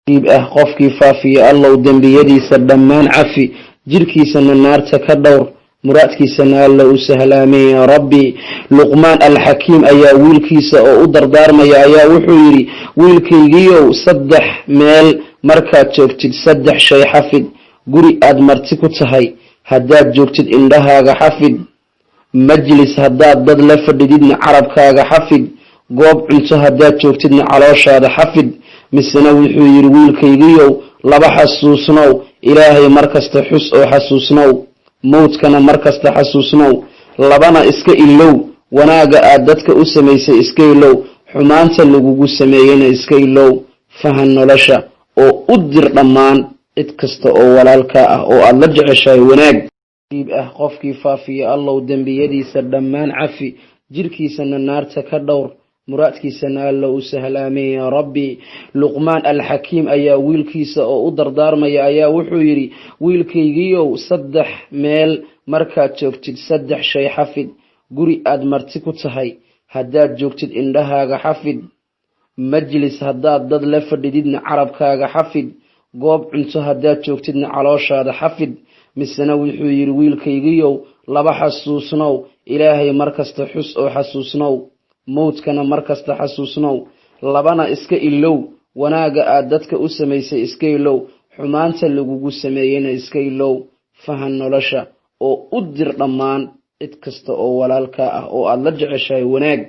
qofkii faafiya allow dembiyadiisa dhammaan cafi jirkiisana naarta ka dhowr muraadkiisana alla u sahlaamay yaa rabbi. luqmaan alxakiim ayaa wiilkiisa oo u dardaarmaya ayaa wuxuu yidhi, wiilkaygiiow 3 meel markaad joogtid 3 shay xafid. guri aad marti ku tahay haddaad joogtid indhahaaga xafid, majlis haddaad dad la fadhididna carabkaaga xafid, goob cunto haddaad joogtidna calooshaada xafid. misena wuxuu yidhi, wiilkaygiiow 2 xasuusnow, ilaahay markasta xus oo xasuusnow, mowdkana markasta xasuusnow. 2na iska ilow, wanaaga aad dadka u samaysay iska ilow, xumaanta lagugu sameeyeyna iska ilow. fahan nolosha oo u dir dhammaan cid kasta oo walaalkaa ah oo aad la jeceshahay wanaag. qofkii faafiya allow dembiyadiisa dhammaan cafi jirkiisana naarta ka dhowr muraadkiisana alla u sahlaamay yaa rabbi. luqmaan alxakiim ayaa wiilkiisa oo u dardaarmaya ayaa wuxuu yidhi, wiilkaygiiow 3 meel markaad joogtid 3 shay xafid. guri aad marti ku tahay haddaad joogtid indhahaaga xafid, majlis haddaad dad la fadhididna carabkaaga xafid, goob cunto haddaad joogtidna calooshaada xafid. misena wuxuu yidhi, wiilkaygiiow 2 xasuusnow, ilaahay markasta xus oo xasuusnow, mowdkana markasta xasuusnow. 2na iska ilow, wanaaga aad dadka u samaysay iska ilow, xumaanta lagugu sameeyeyna iska ilow. fahan nolosha oo u dir dhammaan cid kasta oo walaalkaa ah oo aad la jeceshahay wanaag.